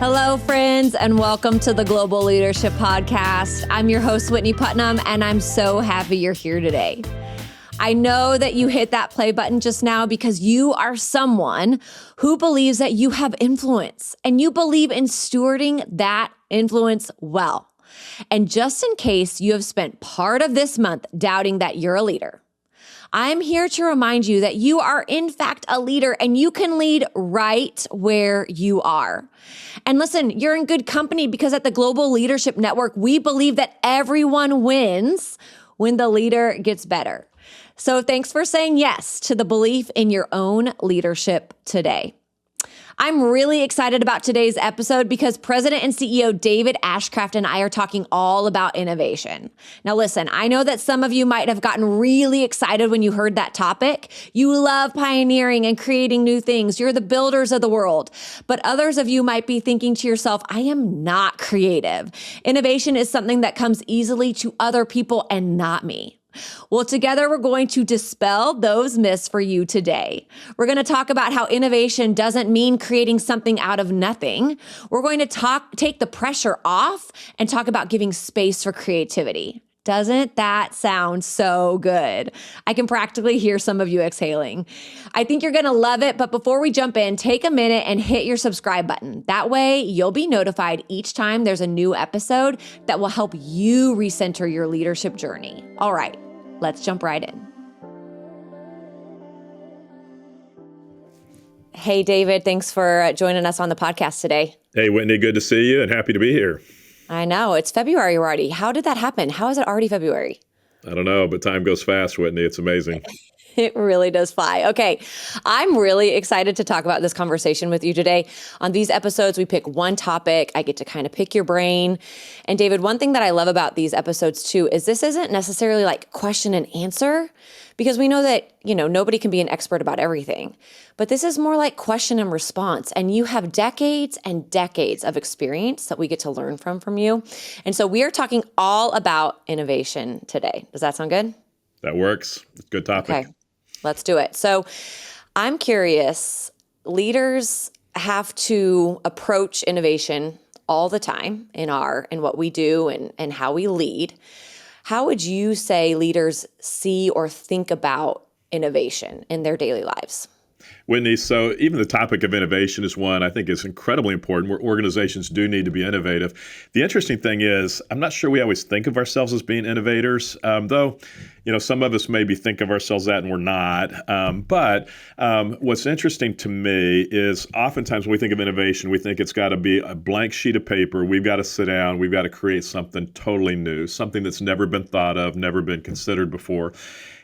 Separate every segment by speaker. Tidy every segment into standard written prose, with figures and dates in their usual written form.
Speaker 1: Hello, friends, and welcome to the Global Leadership Podcast. I'm your host, Whitney Putnam, and I'm so happy you're here today. I know that you hit that play button just now because you are someone who believes that you have influence and you believe in stewarding that influence well. And just in case you have spent part of this month doubting that you're a leader, I'm here to remind you that you are in fact a leader and you can lead right where you are. And listen, you're in good company because at the Global Leadership Network, we believe that everyone wins when the leader gets better. So thanks for saying yes to the belief in your own leadership today. I'm really excited about today's episode because President and CEO David Ashcraft and I are talking all about innovation. Now listen, I know that some of you might have gotten really excited when you heard that topic. You love pioneering and creating new things. You're the builders of the world. But others of you might be thinking to yourself, I am not creative. Innovation is something that comes easily to other people and not me. Well, together we're going to dispel those myths for you today. We're going to talk about how innovation doesn't mean creating something out of nothing. We're going to take the pressure off and talk about giving space for creativity. Doesn't that sound so good? I can practically hear some of you exhaling. I think you're going to love it, but before we jump in, take a minute and hit your subscribe button. That way you'll be notified each time there's a new episode that will help you recenter your leadership journey. All right. Let's jump right in. Hey, David, thanks for joining us on the podcast today.
Speaker 2: Hey, Whitney, good to see you and happy to be here.
Speaker 1: I know. It's February already. How did that happen? How is it already February?
Speaker 2: I don't know, but time goes fast, Whitney. It's amazing.
Speaker 1: It really does fly. Okay, I'm really excited to talk about this conversation with you today. On these episodes, we pick one topic. I get to kind of pick your brain. And David, one thing that I love about these episodes too is this isn't necessarily like question and answer, because we know that, nobody can be an expert about everything. But this is more like question and response. And you have decades and decades of experience that we get to learn from you. And so we are talking all about innovation today. Does that sound good?
Speaker 2: That works. It's a good topic.
Speaker 1: Okay. Let's do it. So I'm curious, leaders have to approach innovation all the time in what we do and how we lead. How would you say leaders see or think about innovation in their daily lives?
Speaker 2: Whitney, so even the topic of innovation is one I think is incredibly important where organizations do need to be innovative. The interesting thing is, I'm not sure we always think of ourselves as being innovators, though, some of us maybe think of ourselves that and we're not. But what's interesting to me is oftentimes when we think of innovation, we think it's got to be a blank sheet of paper. We've got to sit down. We've got to create something totally new, something that's never been thought of, never been considered before.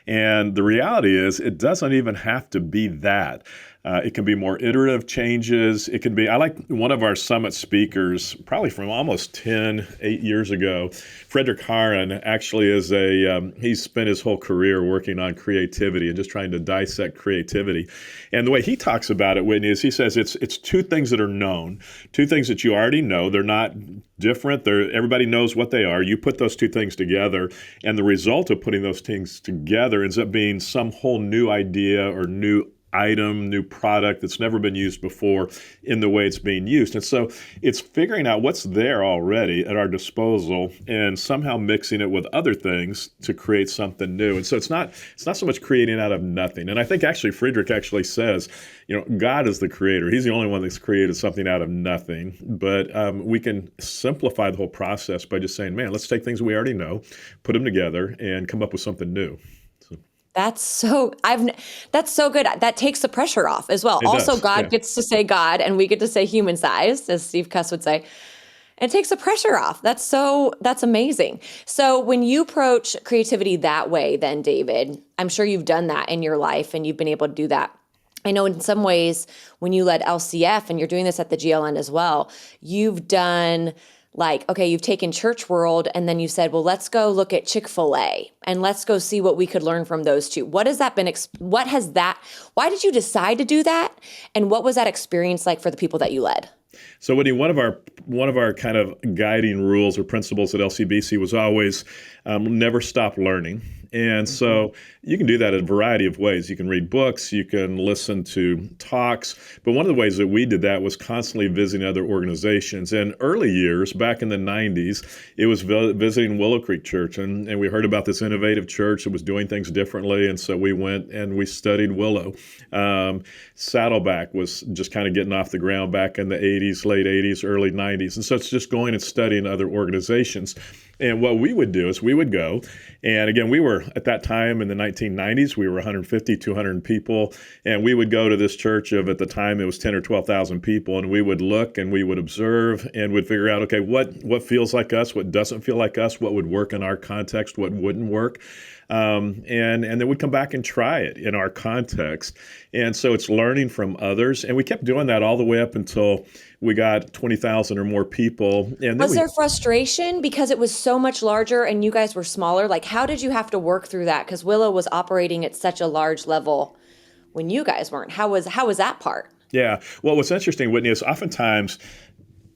Speaker 2: And the reality is it doesn't even have to be that. It can be more iterative changes. It can be, I like one of our summit speakers, probably from almost 8 years ago, Frederick Harron actually he's spent his whole career working on creativity and just trying to dissect creativity. And the way he talks about it, Whitney, is he says it's two things that are known, two things that you already know. They're not different. Everybody knows what they are. You put those two things together, and the result of putting those things together ends up being some whole new idea or new item, new product that's never been used before in the way it's being used. And so it's figuring out what's there already at our disposal and somehow mixing it with other things to create something new. And so it's not so much creating out of nothing. And I think actually Friedrich actually says, God is the creator. He's the only one that's created something out of nothing. But we can simplify the whole process by just saying, man, let's take things we already know, put them together, and come up with something new.
Speaker 1: That's so good. That takes the pressure off as well.
Speaker 2: It
Speaker 1: also,
Speaker 2: does,
Speaker 1: God
Speaker 2: yeah.
Speaker 1: gets to say God, and we get to say human sized, as Steve Cuss would say. It takes the pressure off. That's amazing. So when you approach creativity that way, then David, I'm sure you've done that in your life and you've been able to do that. I know in some ways when you led LCF and you're doing this at the GLN as well, you've done you've taken church world and then you said, well, let's go look at Chick-fil-A and let's go see what we could learn from those two. Why did you decide to do that? And what was that experience like for the people that you led?
Speaker 2: So, Whitney, one of our kind of guiding rules or principles at LCBC was always never stop learning. And so you can do that in a variety of ways. You can read books, you can listen to talks. But one of the ways that we did that was constantly visiting other organizations. In early years, back in the 90s, it was visiting Willow Creek Church. And we heard about this innovative church that was doing things differently. And so we went and we studied Willow. Saddleback was just kind of getting off the ground back in the 80s, late 80s, early 90s. And so it's just going and studying other organizations. And what we would do is we would go, and again, we were at that time in the 1990s, we were 150, 200 people, and we would go to this church of, at the time, it was 10 or 12,000 people, and we would look and we would observe and would figure out, okay, what feels like us, what doesn't feel like us, what would work in our context, what wouldn't work. And then we'd come back and try it in our context. And so it's learning from others. And we kept doing that all the way up until we got 20,000 or more people. And then
Speaker 1: was there frustration because it was so much larger and you guys were smaller? Like, how did you have to work through that? Because Willow was operating at such a large level when you guys weren't. How was that part?
Speaker 2: Yeah. Well, what's interesting, Whitney, is oftentimes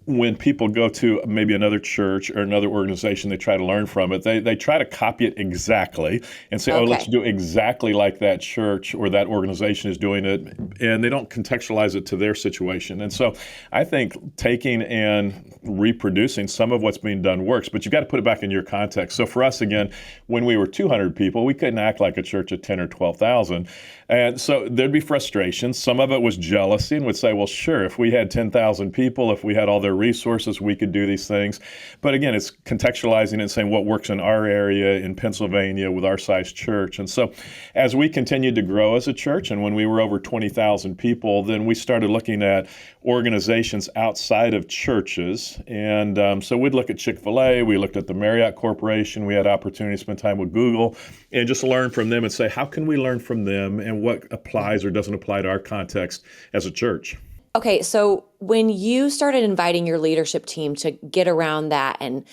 Speaker 2: when people go to maybe another church or another organization, they try to learn from it. They try to copy it exactly and say, oh, let's do exactly like that church or that organization is doing it. And they don't contextualize it to their situation. And so I think taking and reproducing some of what's being done works, but you've got to put it back in your context. So for us, again, when we were 200 people, we couldn't act like a church of 10 or 12,000. And so there'd be frustration. Some of it was jealousy and would say, well, sure, if we had 10,000 people, if we had all their resources, we could do these things. But again, it's contextualizing and saying what works in our area in Pennsylvania with our size church. And so as we continued to grow as a church, and when we were over 20,000 people, then we started looking at organizations outside of churches. And so we'd look at Chick-fil-A, we looked at the Marriott Corporation, we had opportunity to spend time with Google and just learn from them and say, how can we learn from them and what applies or doesn't apply to our context as a church?
Speaker 1: Okay, so when you started inviting your leadership team to get around that and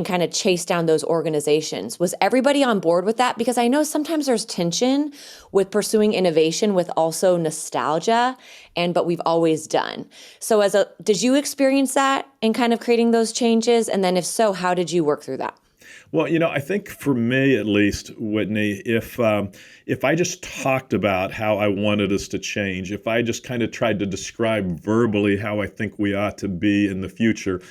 Speaker 1: kind of chase down those organizations, was everybody on board with that? Because I know sometimes there's tension with pursuing innovation with also nostalgia but we've always done. So did you experience that in kind of creating those changes? And then if so, how did you work through that?
Speaker 2: Well, I think for me, at least, Whitney, if I just talked about how I wanted us to change, if I just kind of tried to describe verbally how I think we ought to be in the future,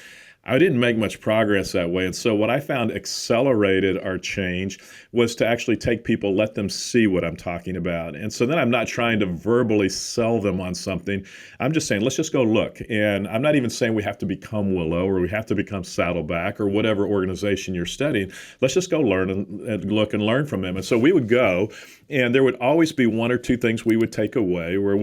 Speaker 2: I didn't make much progress that way. And so what I found accelerated our change was to actually take people, let them see what I'm talking about. And so then I'm not trying to verbally sell them on something. I'm just saying, let's just go look. And I'm not even saying we have to become Willow or we have to become Saddleback or whatever organization you're studying. Let's just go learn and look and learn from them. And so we would go, and there would always be one or two things we would take away. We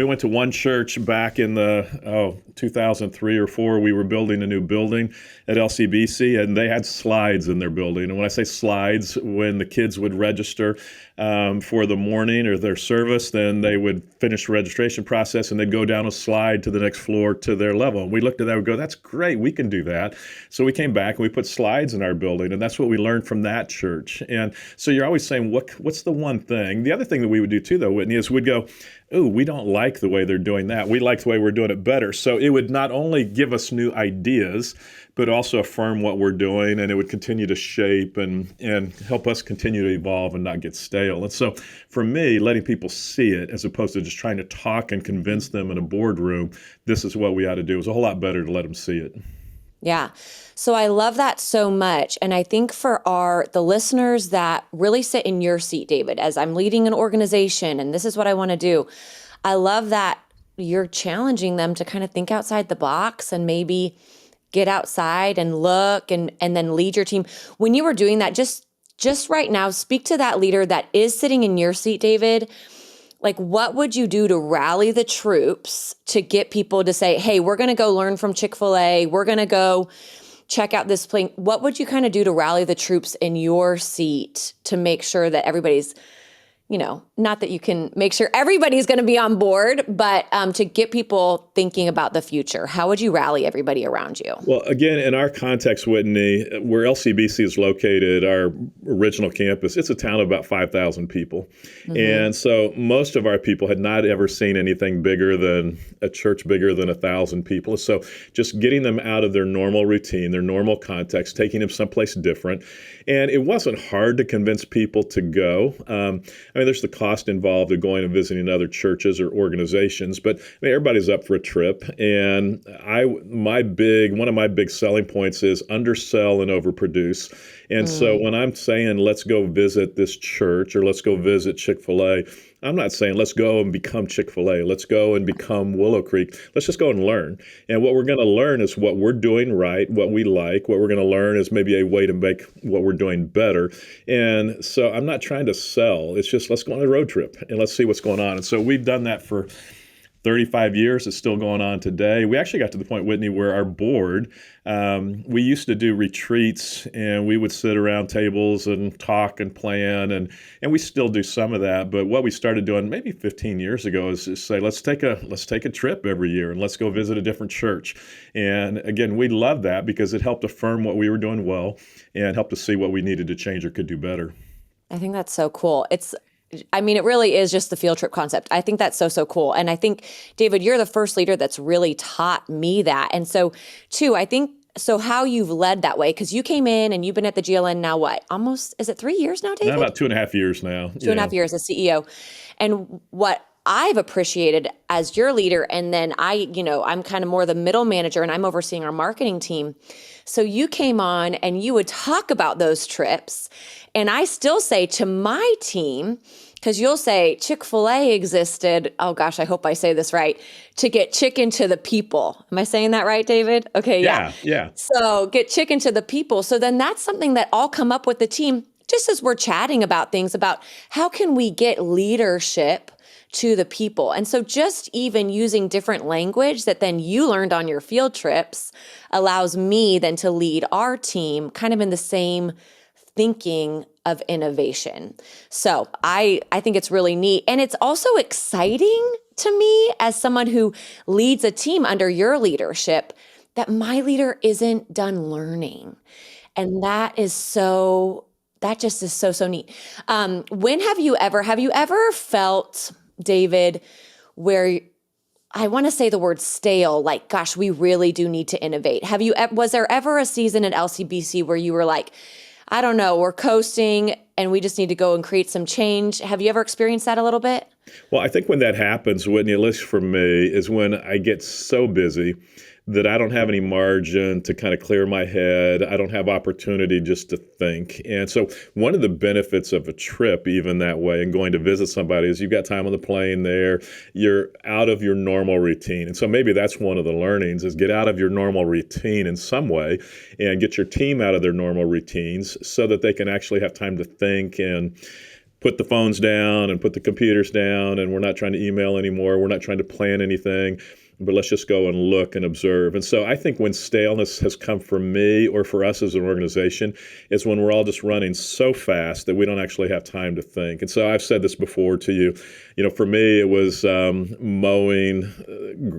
Speaker 2: went to one church back in the 2003 or 4. We were building a new building at LCBC, and they had slides in their building. And when I say slides, when the kids would register for the morning or their service, then they would finish the registration process and they'd go down a slide to the next floor to their level. And we looked at that and go, that's great, we can do that. So we came back and we put slides in our building, and that's what we learned from that church. And so you're always saying, what's the one thing? The other thing that we would do too, though, Whitney, is we'd go, ooh, we don't like the way they're doing that. We like the way we're doing it better. So it would not only give us new ideas, but also affirm what we're doing, and it would continue to shape and help us continue to evolve and not get stale. And so for me, letting people see it as opposed to just trying to talk and convince them in a boardroom, this is what we ought to do, is a whole lot better to let them see it.
Speaker 1: Yeah. So I love that so much. And I think for the listeners that really sit in your seat, David, as I'm leading an organization and this is what I want to do, I love that you're challenging them to kind of think outside the box and maybe get outside and look and then lead your team. When you were doing that, just right now, speak to that leader that is sitting in your seat, David. Like, what would you do to rally the troops to get people to say, hey, we're going to go learn from Chick-fil-A. We're going to go check out this place. What would you kind of do to rally the troops in your seat to make sure that everybody's not that you can make sure everybody's going to be on board, but to get people thinking about the future, how would you rally everybody around you?
Speaker 2: Well, again, in our context, Whitney, where LCBC is located, our original campus, it's a town of about 5,000 people. Mm-hmm. And so most of our people had not ever seen anything bigger than a church bigger than 1,000 people. So just getting them out of their normal routine, their normal context, taking them someplace different. And it wasn't hard to convince people to go. There's the cost involved of going and visiting other churches or organizations, but everybody's up for a trip. And one of my big selling points is undersell and overproduce. And so when I'm saying, let's go visit this church or let's go visit Chick-fil-A, I'm not saying let's go and become Chick-fil-A. Let's go and become Willow Creek. Let's just go and learn. And what we're going to learn is what we're doing right, what we like. What we're going to learn is maybe a way to make what we're doing better. And so I'm not trying to sell. It's just let's go on a road trip and let's see what's going on. And so we've done that for 35 years. It's still going on today. We actually got to the point, Whitney, where our board, we used to do retreats and we would sit around tables and talk and plan, and we still do some of that. But what we started doing maybe 15 years ago is say, let's take a trip every year and let's go visit a different church. And again, we love that because it helped affirm what we were doing well and helped us see what we needed to change or could do better.
Speaker 1: I think that's so cool. It really is just the field trip concept. I think that's so, so cool. And I think, David, you're the first leader that's really taught me that. And so, too, I think, so how you've led that way, because you came in and you've been at the GLN now, is it 3 years now, David?
Speaker 2: About 2.5 years now.
Speaker 1: 2.5 years as CEO. And what I've appreciated as your leader, and then I'm kind of more the middle manager and I'm overseeing our marketing team. So you came on and you would talk about those trips. And I still say to my team, because you'll say Chick-fil-A existed, oh gosh, I hope I say this right, to get chicken to the people. Am I saying that right, David? Okay,
Speaker 2: yeah.
Speaker 1: So get chicken to the people. So then that's something that I'll come up with the team, just as we're chatting about things about how can we get leadership to the people. And so just even using different language that then you learned on your field trips allows me then to lead our team kind of in the same thinking of innovation. So I think it's really neat. And it's also exciting to me as someone who leads a team under your leadership that my leader isn't done learning. And that just is so, so neat. When have you ever felt, David, where I want to say the word stale, like, gosh, we really do need to innovate. Was there ever a season at LCBC where you were like, I don't know, we're coasting and we just need to go and create some change? Have you ever experienced that a little bit?
Speaker 2: Well, I think when that happens, Whitney, at least for me, is when I get so busy that I don't have any margin to kind of clear my head. I don't have opportunity just to think. And so one of the benefits of a trip, even that way, and going to visit somebody is you've got time on the plane there. You're out of your normal routine. And so maybe that's one of the learnings is get out of your normal routine in some way and get your team out of their normal routines so that they can actually have time to think and put the phones down and put the computers down. And we're not trying to email anymore. We're not trying to plan anything. But let's just go and look and observe. And so I think when staleness has come for me or for us as an organization is when we're all just running so fast that we don't actually have time to think. And so I've said this before to you, for me, it was mowing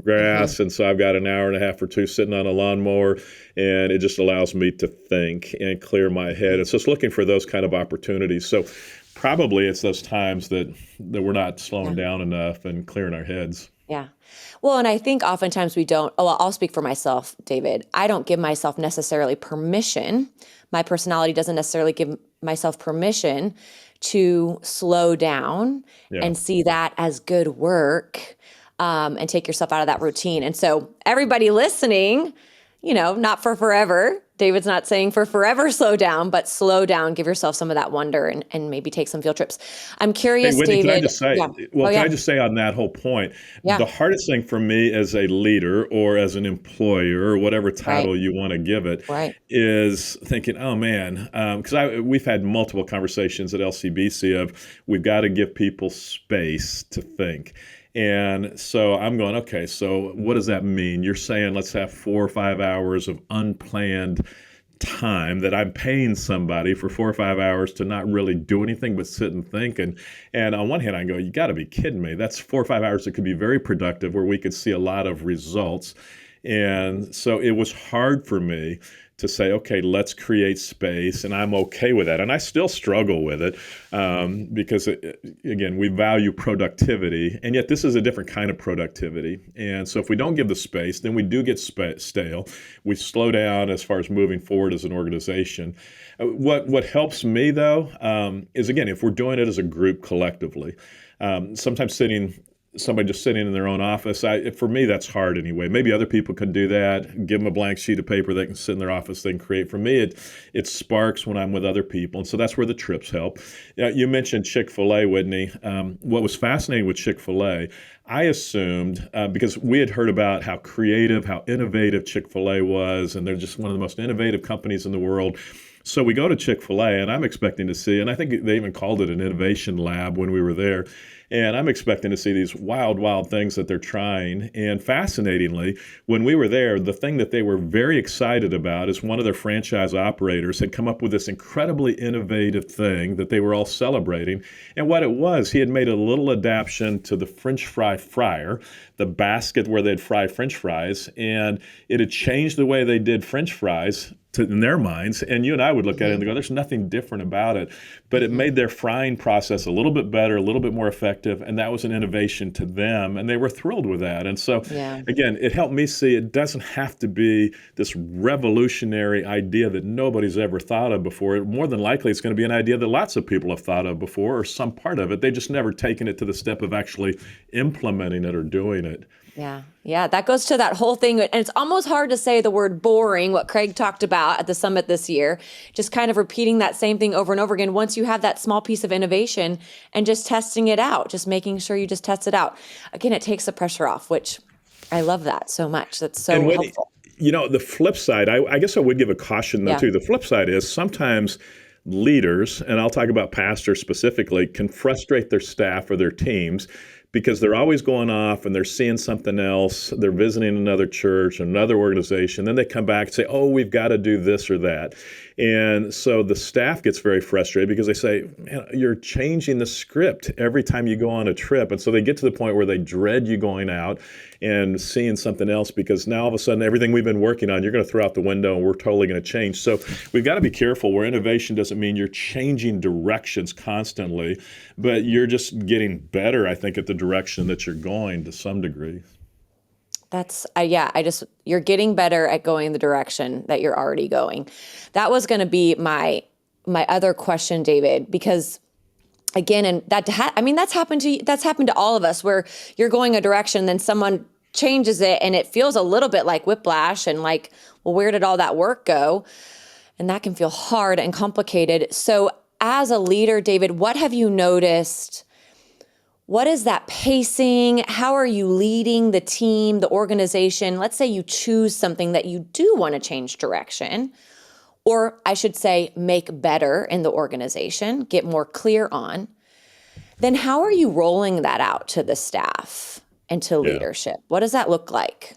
Speaker 2: grass. Mm-hmm. And so I've got an hour and a half or two sitting on a lawnmower, and it just allows me to think and clear my head. And so it's looking for those kind of opportunities. So probably it's those times that we're not slowing down enough and clearing our heads.
Speaker 1: Yeah. Well, and I think oftentimes we don't, I'll speak for myself, David. I don't give myself necessarily permission. My personality doesn't necessarily give myself permission to slow down and see that as good work and take yourself out of that routine. And so everybody listening, not for forever. David's not saying for forever slow down, but slow down, give yourself some of that wonder and maybe take some field trips. I'm curious,
Speaker 2: hey, Whitney,
Speaker 1: David.
Speaker 2: Can I just say, can I just say on that whole point, the hardest thing for me as a leader or as an employer or whatever title you want to give it is thinking, oh man, because we've had multiple conversations at LCBC of we've got to give people space to think. And so I'm going, okay, so what does that mean? You're saying let's have 4 or 5 hours of unplanned time that I'm paying somebody for 4 or 5 hours to not really do anything but sit and think. And on one hand, I go, you got to be kidding me. That's 4 or 5 hours that could be very productive where we could see a lot of results. And so it was hard for me to say, okay, let's create space, and I'm okay with that. And I still struggle with it because, again, we value productivity, and yet this is a different kind of productivity. And so if we don't give the space, then we do get stale. We slow down as far as moving forward as an organization. What helps me, though, is, again, if we're doing it as a group collectively, sometimes somebody just sitting in their own office. For me, that's hard anyway. Maybe other people could do that. Give them a blank sheet of paper. They can sit in their office. They can create. For me, it sparks when I'm with other people. And so that's where the trips help. You mentioned Chick-fil-A, Whitney. What was fascinating with Chick-fil-A, I assumed, because we had heard about how creative, how innovative Chick-fil-A was, and they're just one of the most innovative companies in the world. So we go to Chick-fil-A, and I'm expecting to see, and I think they even called it an innovation lab when we were there. And I'm expecting to see these wild, wild things that they're trying. And fascinatingly, when we were there, the thing that they were very excited about is one of their franchise operators had come up with this incredibly innovative thing that they were all celebrating. And what it was, he had made a little adaptation to the French fry fryer, the basket where they'd fry French fries. And it had changed the way they did French fries in their minds, and you and I would look at it and go, there's nothing different about it. But it made their frying process a little bit better, a little bit more effective, and that was an innovation to them, and they were thrilled with that. And so, again, it helped me see it doesn't have to be this revolutionary idea that nobody's ever thought of before. More than likely, it's going to be an idea that lots of people have thought of before, or some part of it. They've just never taken it to the step of actually implementing it or doing it.
Speaker 1: Yeah. Yeah. That goes to that whole thing. And it's almost hard to say the word boring, what Craig talked about at the summit this year, just kind of repeating that same thing over and over again. Once you have that small piece of innovation and just testing it out, just making sure you just test it out. Again, it takes the pressure off, which I love that so much. That's so helpful.
Speaker 2: The flip side, I guess I would give a caution though too. The flip side is sometimes leaders, and I'll talk about pastors specifically, can frustrate their staff or their teams because they're always going off and they're seeing something else. They're visiting another church, another organization. Then they come back and say, oh, we've got to do this or that. And so the staff gets very frustrated because they say, man, you're changing the script every time you go on a trip. And so they get to the point where they dread you going out and seeing something else because now all of a sudden everything we've been working on, you're going to throw out the window and we're totally going to change. So we've got to be careful where innovation doesn't mean you're changing directions constantly, but you're just getting better, I think, at the direction that you're going to some degree.
Speaker 1: That's, you're getting better at going the direction that you're already going. That was going to be my other question, David, because again, and that's happened to all of us where you're going a direction, then someone changes it and it feels a little bit like whiplash and like, well, where did all that work go? And that can feel hard and complicated. So as a leader, David, what have you noticed? What is that pacing? How are you leading the team, the organization? Let's say you choose something that you do want to change direction, or I should say make better in the organization, get more clear on. Then how are you rolling that out to the staff and to leadership? What does that look like?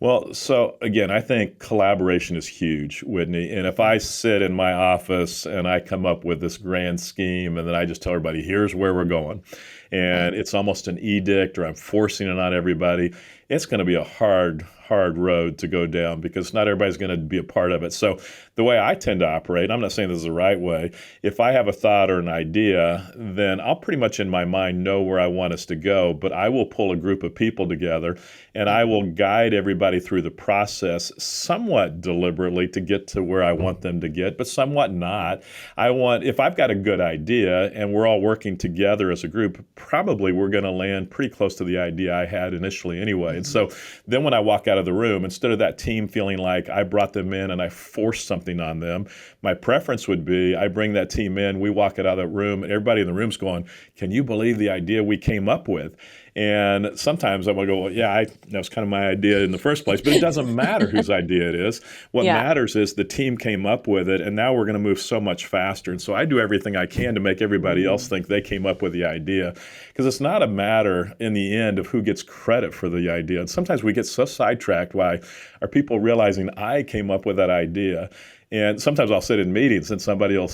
Speaker 2: Well, so again, I think collaboration is huge, Whitney. And if I sit in my office and I come up with this grand scheme and then I just tell everybody, here's where we're going, and it's almost an edict or I'm forcing it on everybody, it's going to be a hard road to go down because not everybody's going to be a part of it. So the way I tend to operate, I'm not saying this is the right way, if I have a thought or an idea, then I'll pretty much in my mind know where I want us to go, but I will pull a group of people together and I will guide everybody through the process somewhat deliberately to get to where I want them to get, but somewhat not. If I've got a good idea and we're all working together as a group, probably we're going to land pretty close to the idea I had initially anyway. And so then when I walk out of the room, instead of that team feeling like I brought them in and I forced something on them, my preference would be I bring that team in, we walk out of that room, and everybody in the room's going, can you believe the idea we came up with? And sometimes I'm going to go, well, yeah, that was kind of my idea in the first place, but it doesn't matter whose idea it is. What matters is the team came up with it, and now we're going to move so much faster. And so I do everything I can to make everybody else think they came up with the idea, because it's not a matter in the end of who gets credit for the idea. And sometimes we get so sidetracked by are people realizing I came up with that idea. And sometimes I'll sit in meetings and somebody will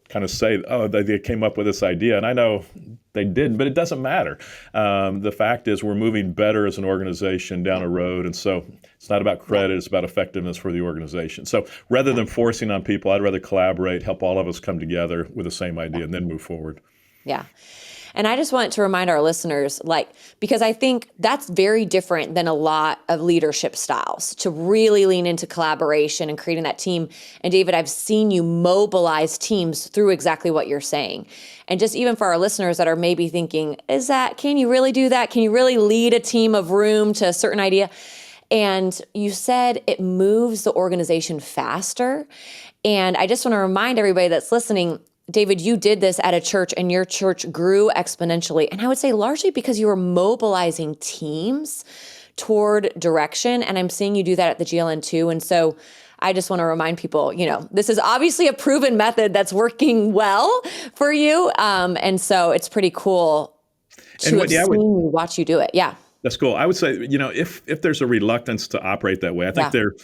Speaker 2: kind of say, oh, they came up with this idea. And I know they didn't, but it doesn't matter. The fact is we're moving better as an organization down a road. And so it's not about credit, it's about effectiveness for the organization. So rather than forcing on people, I'd rather collaborate, help all of us come together with the same idea and then move forward.
Speaker 1: Yeah. And I just want to remind our listeners, because I think that's very different than a lot of leadership styles, to really lean into collaboration and creating that team. And David, I've seen you mobilize teams through exactly what you're saying. And just even for our listeners that are maybe thinking, can you really do that? Can you really lead a team of room to a certain idea? And you said it moves the organization faster. And I just want to remind everybody that's listening, David, you did this at a church and your church grew exponentially. And I would say largely because you were mobilizing teams toward direction. And I'm seeing you do that at the GLN too. And so I just want to remind people, this is obviously a proven method that's working well for you. And so it's pretty cool to have seen you watch you do it. Yeah.
Speaker 2: That's cool. I would say, if there's a reluctance to operate that way, I think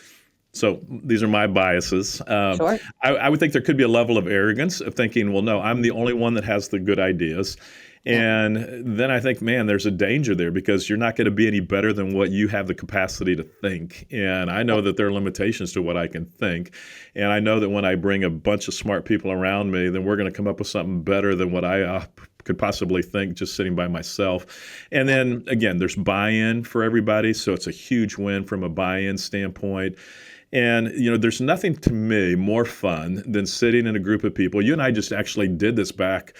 Speaker 2: so these are my biases.
Speaker 1: Sure.
Speaker 2: I would think there could be a level of arrogance of thinking, well, no, I'm the only one that has the good ideas. And then I think, man, there's a danger there because you're not going to be any better than what you have the capacity to think. And I know that there are limitations to what I can think. And I know that when I bring a bunch of smart people around me, then we're going to come up with something better than what I could possibly think just sitting by myself. And then, again, there's buy-in for everybody. So it's a huge win from a buy-in standpoint. And, there's nothing to me more fun than sitting in a group of people. You and I just actually did this back,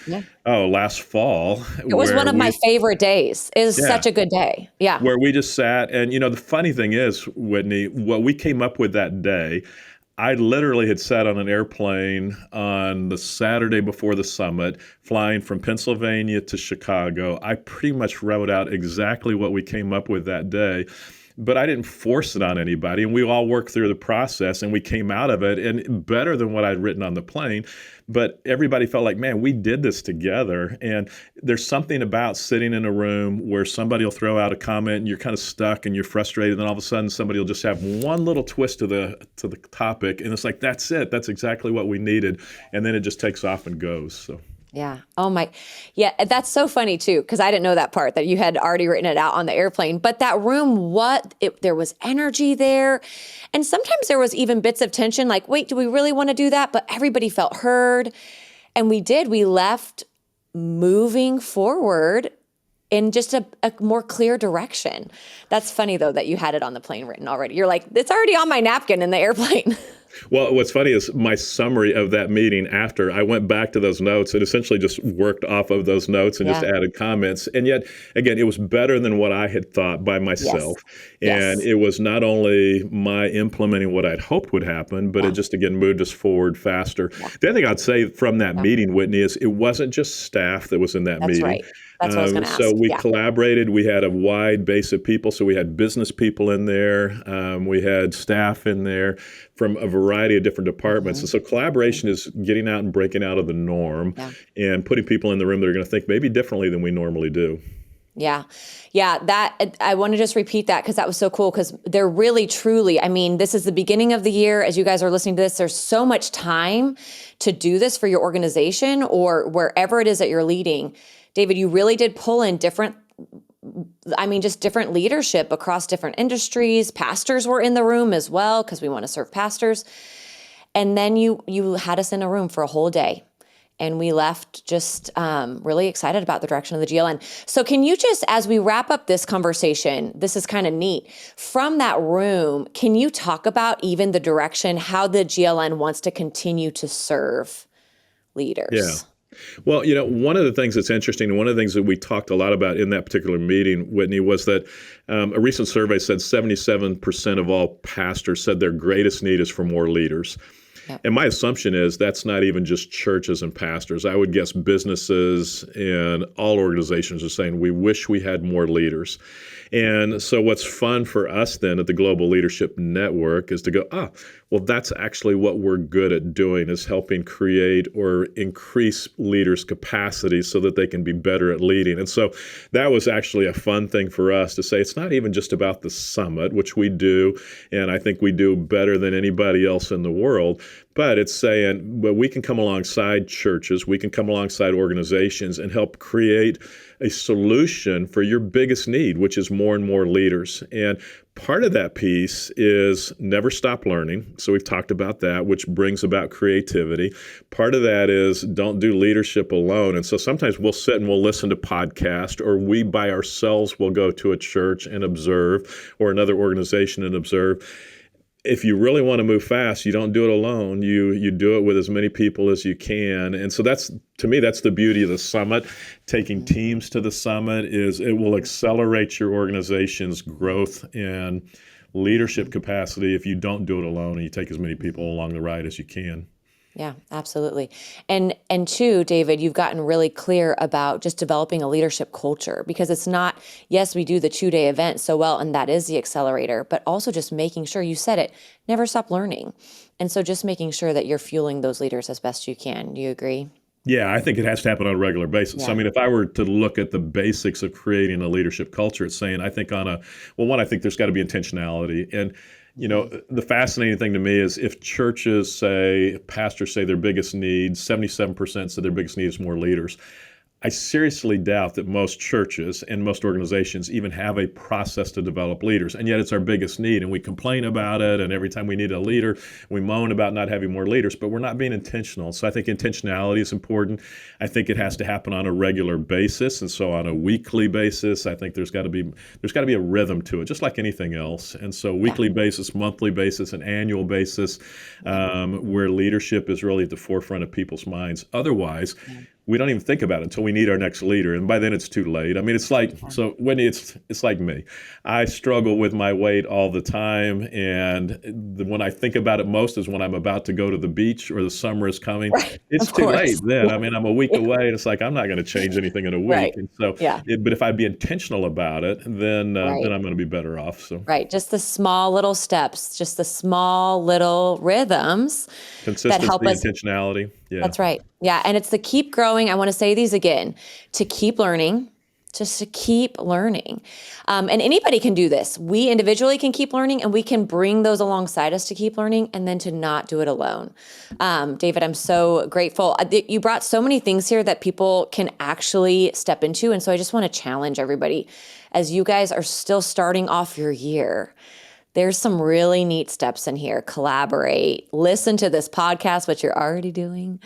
Speaker 2: last fall.
Speaker 1: It was one of my favorite days. It was such a good day. Yeah.
Speaker 2: Where we just sat. And, the funny thing is, Whitney, what we came up with that day, I literally had sat on an airplane on the Saturday before the summit, flying from Pennsylvania to Chicago. I pretty much wrote out exactly what we came up with that day. But I didn't force it on anybody, and we all worked through the process, and we came out of it, and better than what I'd written on the plane. But everybody felt like, man, we did this together. And there's something about sitting in a room where somebody will throw out a comment, and you're kind of stuck, and you're frustrated, and then all of a sudden somebody will just have one little twist to the topic, and it's like, that's it. That's exactly what we needed. And then it just takes off and goes. So.
Speaker 1: Yeah. Oh my. Yeah. That's so funny too, because I didn't know that part, that you had already written it out on the airplane. But that room, there was energy there. And sometimes there was even bits of tension, like, wait, do we really want to do that? But everybody felt heard. And we did. We left moving forward in just a more clear direction. That's funny, though, that you had it on the plane written already. You're like, it's already on my napkin in the airplane.
Speaker 2: Well, what's funny is my summary of that meeting after, I went back to those notes and essentially just worked off of those notes and just added comments. And yet, again, it was better than what I had thought by myself. Yes. And it was not only my implementing what I'd hoped would happen, but it just, again, moved us forward faster. The other thing I'd say from that meeting, Whitney, is it wasn't just staff that was in that meeting.
Speaker 1: Right. That's what I was going to ask.
Speaker 2: So we collaborated. We had a wide base of people. So we had business people in there. We had staff in there from a variety of different departments. And so collaboration is getting out and breaking out of the norm and putting people in the room that are going to think maybe differently than we normally do.
Speaker 1: Yeah. Yeah. I want to just repeat that because that was so cool, because they're really, truly, this is the beginning of the year. As you guys are listening to this, there's so much time to do this for your organization or wherever it is that you're leading. David, you really did pull in different leadership across different industries. Pastors were in the room as well, because we want to serve pastors. And then you had us in a room for a whole day. And we left just really excited about the direction of the GLN. So can you just, as we wrap up this conversation, this is kind of neat. From that room, can you talk about even the direction, how the GLN wants to continue to serve leaders?
Speaker 2: Yeah. Well, one of the things that's interesting, and one of the things that we talked a lot about in that particular meeting, Whitney, was that a recent survey said 77% of all pastors said their greatest need is for more leaders. Yep. And my assumption is that's not even just churches and pastors. I would guess businesses and all organizations are saying, we wish we had more leaders. And so what's fun for us then at the Global Leadership Network is to go, well, that's actually what we're good at doing, is helping create or increase leaders' capacity so that they can be better at leading. And so that was actually a fun thing for us to say, it's not even just about the summit, which we do, and I think we do better than anybody else in the world, But it's saying, well, we can come alongside churches, we can come alongside organizations and help create a solution for your biggest need, which is more and more leaders. And part of that piece is never stop learning. So we've talked about that, which brings about creativity. Part of that is don't do leadership alone. And so sometimes we'll sit and we'll listen to podcasts, or we by ourselves will go to a church and observe, or another organization and observe. If you really want to move fast, you don't do it alone. You do it with as many people as you can. And so that's, to me, that's the beauty of the summit. Taking teams to the summit is it will accelerate your organization's growth and leadership capacity if you don't do it alone and you take as many people along the ride as you can.
Speaker 1: Yeah, absolutely. And two, David, you've gotten really clear about just developing a leadership culture, because it's not, yes, we do the 2-day event so well, and that is the accelerator, but also just making sure, you said it, never stop learning. And so just making sure that you're fueling those leaders as best you can. Do you agree?
Speaker 2: Yeah, I think it has to happen on a regular basis.
Speaker 1: Yeah.
Speaker 2: I mean, if I were to look at the basics of creating a leadership culture, it's saying, I think I think there's got to be intentionality. And the fascinating thing to me is if pastors say their biggest need, 77% say their biggest need is more leaders. I seriously doubt that most churches and most organizations even have a process to develop leaders. And yet it's our biggest need. And we complain about it. And every time we need a leader, we moan about not having more leaders, but we're not being intentional. So I think intentionality is important. I think it has to happen on a regular basis. And so on a weekly basis, I think there's got to be a rhythm to it, just like anything else. And so weekly basis, monthly basis, and annual basis, where leadership is really at the forefront of people's minds. Otherwise, we don't even think about it until we need our next leader. And by then it's too late. I mean, it's like, so when it's like me, I struggle with my weight all the time. And when I think about it most is when I'm about to go to the beach or the summer is coming.
Speaker 1: Right.
Speaker 2: It's too late then. I mean, I'm a week away and it's like, I'm not going to change anything in a week.
Speaker 1: Right.
Speaker 2: And so, but if I'd be intentional about it, then I'm going to be better off. So
Speaker 1: just the small little steps, just the small little rhythms that help us.
Speaker 2: Intentionality. Yeah.
Speaker 1: That's right. Yeah. And it's the keep growing. I want to say these again, to keep learning, just to keep learning. And anybody can do this. We individually can keep learning, and we can bring those alongside us to keep learning, and then to not do it alone. David, I'm so grateful. You brought so many things here that people can actually step into. And so I just want to challenge everybody, as you guys are still starting off your year, there's some really neat steps in here. Collaborate, listen to this podcast, what you're already doing,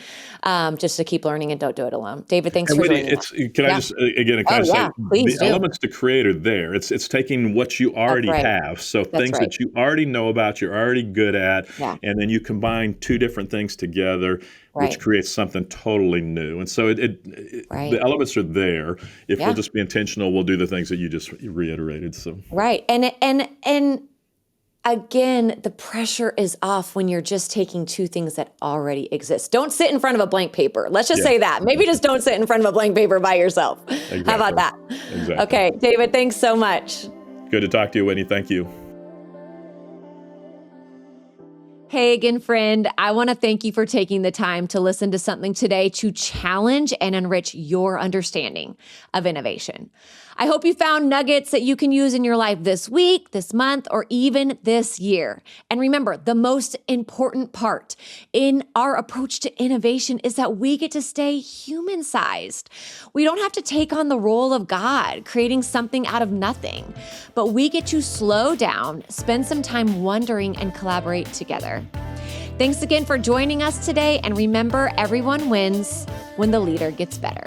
Speaker 1: just to keep learning, and don't do it alone. David, thanks for joining us.
Speaker 2: Can I just, again, say, the elements to create are there. It's taking what you already have. So things that you already know about, you're already good at, and then you combine two different things together, which creates something totally new. And so the elements are there. If we'll just be intentional, we'll do the things that you just reiterated. So
Speaker 1: and again, the pressure is off when you're just taking two things that already exist. Don't sit in front of a blank paper. Let's just say that. Maybe just don't sit in front of a blank paper by yourself. Exactly. How about that?
Speaker 2: Exactly.
Speaker 1: Okay, David, thanks so much.
Speaker 2: Good to talk to you, Whitney. Thank you.
Speaker 1: Hey again, friend. I want to thank you for taking the time to listen to something today to challenge and enrich your understanding of innovation. I hope you found nuggets that you can use in your life this week, this month, or even this year. And remember, the most important part in our approach to innovation is that we get to stay human-sized. We don't have to take on the role of God, creating something out of nothing, but we get to slow down, spend some time wondering, and collaborate together. Thanks again for joining us today. And remember, everyone wins when the leader gets better.